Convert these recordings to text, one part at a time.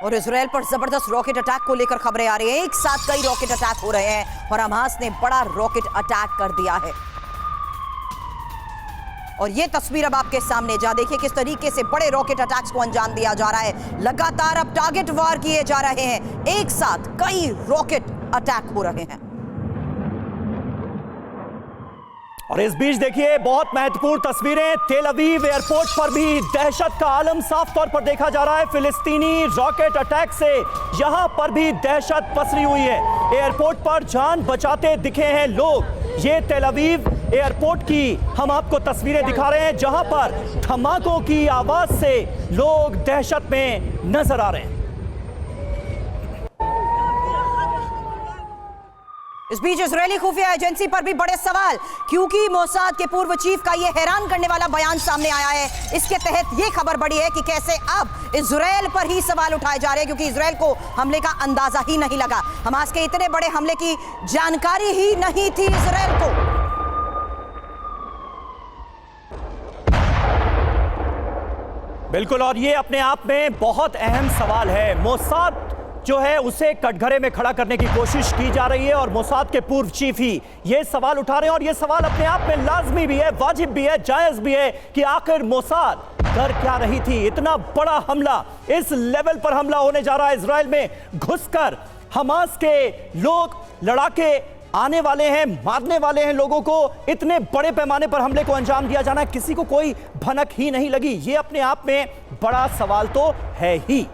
और इजराइल पर जबरदस्त रॉकेट अटैक को लेकर खबरें आ रही हैं। एक साथ कई रॉकेट अटैक हो रहे हैं और हमास ने बड़ा रॉकेट अटैक कर दिया है। और ये तस्वीर अब आपके सामने, जहां देखिए किस तरीके से बड़े रॉकेट अटैक्स को अंजाम दिया जा रहा है। लगातार अब टारगेट वार किए जा रहे हैं, एक साथ कई रॉकेट अटैक हो रहे हैं। और इस बीच देखिए बहुत महत्वपूर्ण तस्वीरें, तेल अवीव एयरपोर्ट पर भी दहशत का आलम साफ तौर पर देखा जा रहा है। फिलिस्तीनी रॉकेट अटैक से यहां पर भी दहशत पसरी हुई है। एयरपोर्ट पर जान बचाते दिखे हैं लोग। ये तेल अवीव एयरपोर्ट की हम आपको तस्वीरें दिखा रहे हैं, जहां पर धमाकों की आवाज से लोग दहशत में नजर आ रहे हैं। इस बीच इजरायली खुफिया एजेंसी पर भी बड़े सवाल, क्योंकि मोसाद के पूर्व चीफ का यह हैरान करने वाला बयान सामने आया है। इसके तहत यह खबर बढ़ी है कि कैसे अब इजरायल पर ही सवाल उठाए जा रहे हैं, क्योंकि इजरायल को हमले का अंदाजा ही नहीं लगा। हमास के इतने बड़े हमले की जानकारी ही नहीं थी इजरायल को। बिल्कुल, और ये अपने आप में बहुत अहम सवाल है। मोसाद जो है उसे कटघरे में खड़ा करने की कोशिश की जा रही है और मोसाद के पूर्व चीफ ही ये सवाल उठा रहे हैं। और ये सवाल अपने आप में लाजमी भी है, वाजिब भी है, जायज भी है कि आखिर मोसाद कर क्या रही थी। इतना बड़ा हमला, इस लेवल पर हमला होने जा रहा है। इजराइल में घुसकर हमास के लोग लड़ाके आने वाले हैं, मारने वाले हैं लोगों को। इतने बड़े पैमाने पर हमले को अंजाम दिया जाना, किसी को कोई भनक ही नहीं लगी। ये अपने आप में बड़ा सवाल तो है ही।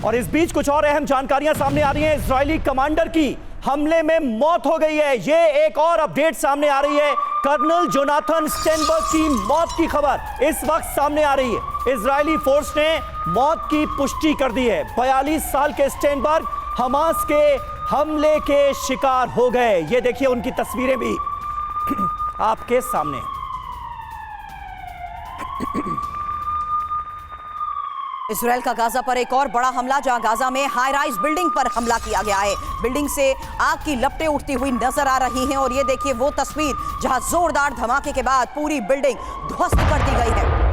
और इस बीच कुछ और अहम जानकारियां सामने आ रही हैं। इजरायली कमांडर की हमले में मौत हो गई है। ये एक और अपडेट सामने आ रही है। कर्नल जोनाथन स्टेनबर्ग की मौत की खबर इस वक्त सामने आ रही है। इजरायली फोर्स ने मौत की पुष्टि कर दी है। 42 साल के स्टेनबर्ग हमास के हमले के शिकार हो गए। ये देखिए उनकी तस्वीरें भी आपके सामने। इजरायल का गाजा पर एक और बड़ा हमला, जहां गाजा में हाई राइज बिल्डिंग पर हमला किया गया है। बिल्डिंग से आग की लपटें उठती हुई नजर आ रही हैं और ये देखिए वो तस्वीर जहां जोरदार धमाके के बाद पूरी बिल्डिंग ध्वस्त कर दी गई है।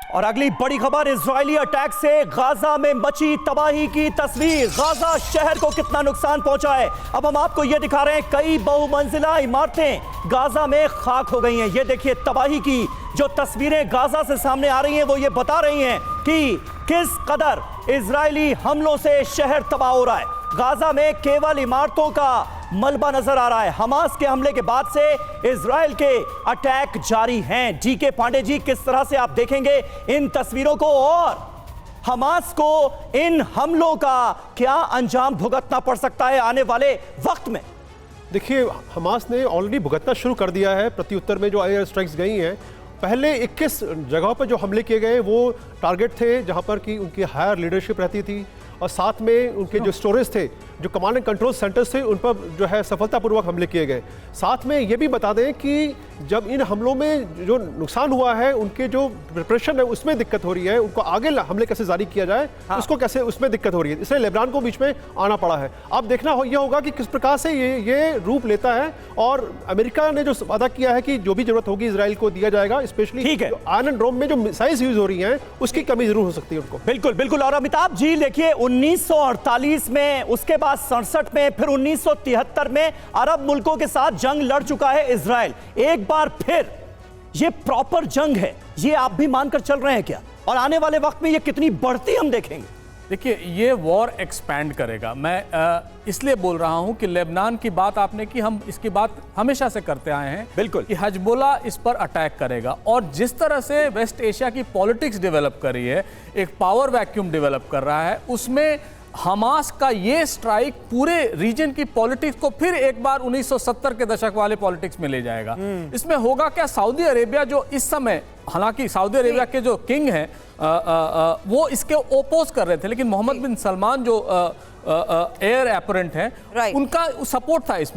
और अगली बड़ी खबर, इजरायली अटैक से गाजा में मची तबाही की तस्वीर। गाजा शहर को कितना नुकसान पहुंचा है अब हम आपको यह दिखा रहे हैं। कई बहुमंजिला इमारतें गाजा में खाक हो गई हैं। ये देखिए तबाही की जो तस्वीरें गाजा से सामने आ रही हैं, वो ये बता रही हैं कि किस कदर इजरायली हमलों से शहर तबाह हो रहा है। गाजा में केवल इमारतों का मलबा नजर आ रहा है। हमास के हमले के बाद से इजराइल के अटैक जारी हैं। डीके पांडे जी, किस तरह से आप देखेंगे इन तस्वीरों को और हमास को इन हमलों का क्या अंजाम भुगतना पड़ सकता है आने वाले वक्त में? देखिए, हमास ने ऑलरेडी भुगतना शुरू कर दिया है। प्रत्युत्तर में जो एयर स्ट्राइक्स गई हैं, पहले 21 जगहों पर जो हमले किए गए वो टारगेट थे जहां पर कि उनकी हायर लीडरशिप रहती थी, और साथ में उनके जो स्टोरेज थे, जो कमांड एंड कंट्रोल सेंटर्स थे, उन पर जो है सफलतापूर्वक हमले किए गए। साथ में ये भी बता दें कि जब इन हमलों में जो नुकसान हुआ है, उनके जो प्रिपरेशन है उसमें दिक्कत हो रही है। उनको आगे हमले कैसे जारी किया जाए, उसको कैसे, उसमें दिक्कत हो रही है। इसलिए लेबनान को बीच में आना पड़ा है। अब देखना यह होगा कि किस प्रकार से ये रूप लेता है। और अमेरिका ने जो वादा किया है कि जो भी जरूरत होगी इसराइल को दिया जाएगा, स्पेशली आयरन डोम में जो मिसाइल्स यूज हो रही हैं उसकी कमी जरूर हो सकती है उनको। बिल्कुल बिल्कुल। और अमिताभ जी देखिए, 1948 में, उसके बाद 67 में, फिर 1973 में अरब मुल्कों के साथ जंग लड़ चुका है इजराइल। एक बार फिर ये प्रॉपर जंग है, ये आप भी मानकर चल रहे हैं क्या? और आने वाले वक्त में ये कितनी बढ़ती हम देखेंगे? देखिए, ये वॉर एक्सपैंड करेगा। मैं इसलिए बोल रहा हूं कि लेबनान की बात आपने की, हम इसकी बात हमेशा से करते आए हैं। बिल्कुल कि हिजबुल्लाह इस पर अटैक करेगा। और जिस तरह से वेस्ट एशिया की पॉलिटिक्स डेवलप कर रही है, एक पावर वैक्यूम डेवलप कर रहा है, उसमें हमास का ये स्ट्राइक पूरे रीजन की पॉलिटिक्स को फिर एक बार 1970 के दशक वाले पॉलिटिक्स में ले जाएगा। इसमें होगा क्या, सऊदी अरेबिया जो इस समय, हालांकि सऊदी अरेबिया के जो किंग हैं वो इसके ओपोज कर रहे थे, लेकिन मोहम्मद बिन सलमान जो एयर एपरेंट हैं, उनका सपोर्ट था इसमें।